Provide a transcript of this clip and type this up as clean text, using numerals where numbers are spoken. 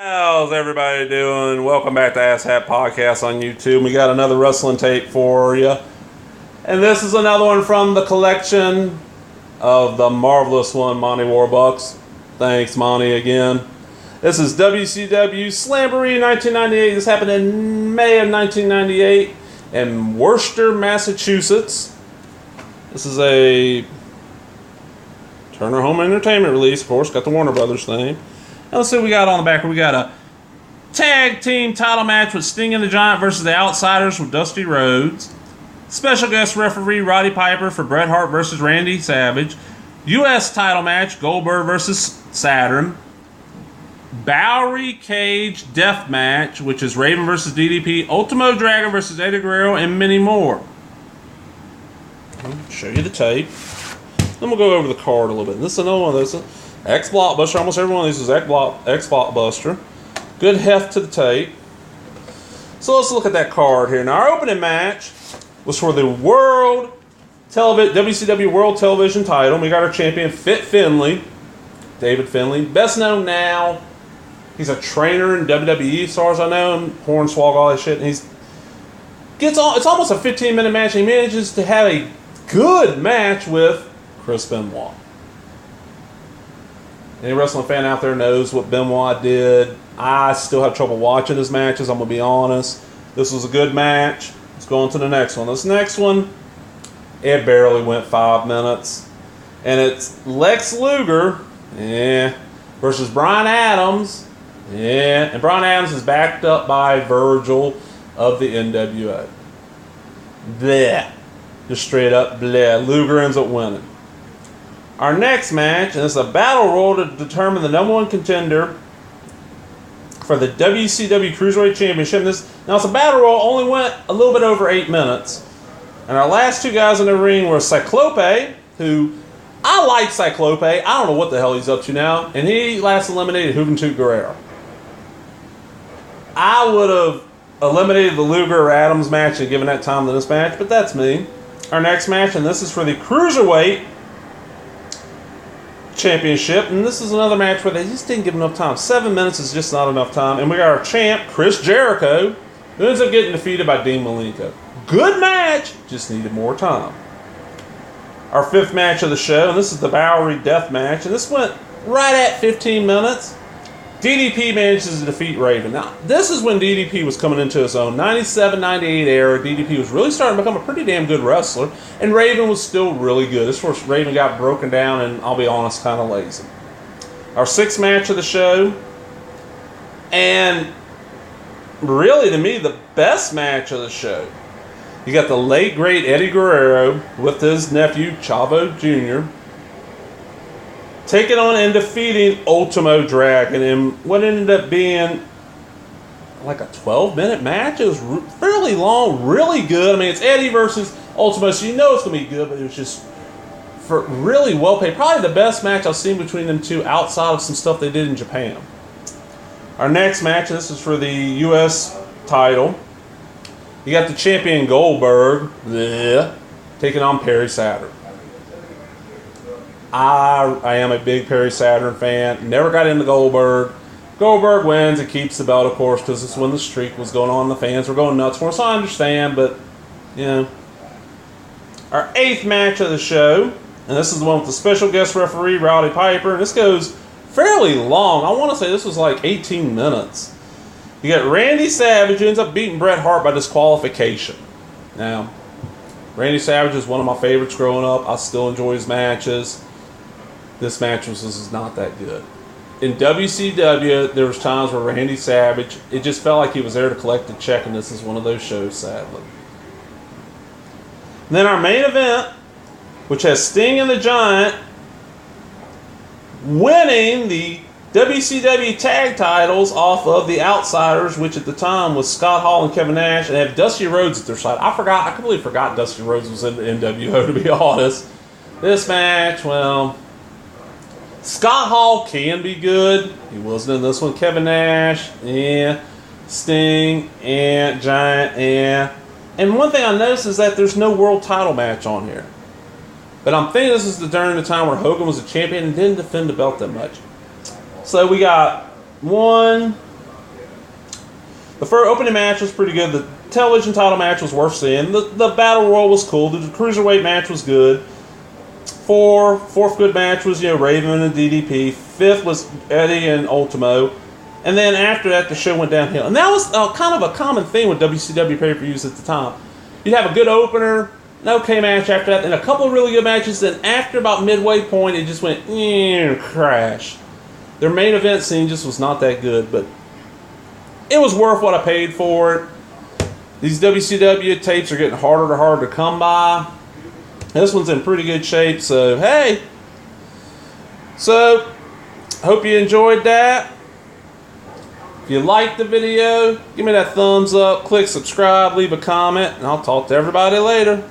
How's everybody doing? Welcome back to Ass Hat Podcast on YouTube. We got another wrestling tape for you. And this is another one from the collection of the marvelous one, Monty Warbucks. Thanks, Monty, again. This is WCW Slamboree 1998. This happened in May of 1998 in Worcester, Massachusetts. This is a Turner Home Entertainment release, of course. Got the Warner Brothers thing. Now let's see what we got on the back. We got a tag team title match with Sting and the Giant versus the Outsiders with Dusty Rhodes. Special guest referee Roddy Piper for Bret Hart versus Randy Savage. U.S. title match Goldberg versus Saturn. Bowery Cage Death Match, which is Raven versus DDP. Ultimo Dragon versus Eddie Guerrero, and many more. I'll show you the tape. Then we'll go over the card a little bit. This is another one of those. X-Blockbuster. Almost every one of these is X-Blockbuster. Good heft to the tape. So let's look at that card here. Now, our opening match was for the WCW World Television title. We got our champion, Fit Finlay. David Finlay. Best known now, he's a trainer in WWE, as far as I know. Hornswoggle, all that shit. And it's almost a 15-minute match. And he manages to have a good match with Chris Benoit. Any wrestling fan out there knows what Benoit did. I still have trouble watching his matches, I'm going to be honest. This was a good match. Let's go on to the next one. This next one, it barely went 5 minutes. And it's Lex Luger, versus Brian Adams. And Brian Adams is backed up by Virgil of the NWA. Bleh. Just straight up bleh. Luger ends up winning. Our next match, and it's a battle royal to determine the number one contender for the WCW Cruiserweight Championship. Now, it's a battle royal, only went a little bit over 8 minutes. And our last two guys in the ring were Cyclope, who I like Cyclope. I don't know what the hell he's up to now. And he last eliminated Juventud Guerrero. I would have eliminated the Luger Adams match and given that time to this match, but that's me. Our next match, and this is for the Cruiserweight Championship, and this is another match where they just didn't give enough time. 7 minutes is just not enough time. And we got our champ, Chris Jericho, who ends up getting defeated by Dean Malenko. Good match, just needed more time. Our fifth match of the show, and this is the Bowery Death Match, and this went right at 15 minutes. DDP manages to defeat Raven. Now, this is when DDP was coming into his own. 97-98 era, DDP was really starting to become a pretty damn good wrestler, and Raven was still really good. This was Raven got broken down, and I'll be honest, kind of lazy. Our sixth match of the show, and really, to me, the best match of the show. You got the late, great Eddie Guerrero with his nephew, Chavo Jr., taking on and defeating Ultimo Dragon in what ended up being like a 12-minute match. It was fairly long, really good. I mean, it's Eddie versus Ultimo, so you know it's going to be good, but it was just for really well paid. Probably the best match I've seen between them two outside of some stuff they did in Japan. Our next match, this is for the U.S. title. You got the champion Goldberg taking on Perry Saturn. I am a big Perry Saturn fan. Never got into Goldberg. Goldberg wins and keeps the belt, of course, because it's when the streak was going on. The fans were going nuts for it, so I understand, but, you know. Our eighth match of the show, and this is the one with the special guest referee, Roddy Piper, and this goes fairly long. I want to say this was like 18 minutes. You got Randy Savage, who ends up beating Bret Hart by disqualification. Now, Randy Savage is one of my favorites growing up. I still enjoy his matches. This match was not that good. In WCW, there was times where Randy Savage, it just felt like he was there to collect a check, and this is one of those shows, sadly. And then our main event, which has Sting and the Giant winning the WCW tag titles off of the Outsiders, which at the time was Scott Hall and Kevin Nash, and they have Dusty Rhodes at their side. I completely forgot Dusty Rhodes was in the NWO, to be honest. This match, well, Scott Hall can be good. He wasn't in this one. Kevin Nash, Sting, Giant, and one thing I noticed is that there's no world title match on here. But I'm thinking this is during the time where Hogan was a champion and didn't defend the belt that much. So we got 1, The first opening match was pretty good. The television title match was worth seeing. The Battle Royal was cool. The Cruiserweight match was good. Fourth good match was, Raven and DDP. Fifth was Eddie and Ultimo. And then after that, the show went downhill. And that was kind of a common thing with WCW pay-per-views at the time. You'd have a good opener, an okay match after that, and a couple of really good matches. Then after about midway point, it just went crash. Their main event scene just was not that good, but it was worth what I paid for it. These WCW tapes are getting harder and harder to come by. This one's in pretty good shape, so hey. So, hope you enjoyed that. If you liked the video, give me that thumbs up, click subscribe, leave a comment, and I'll talk to everybody later.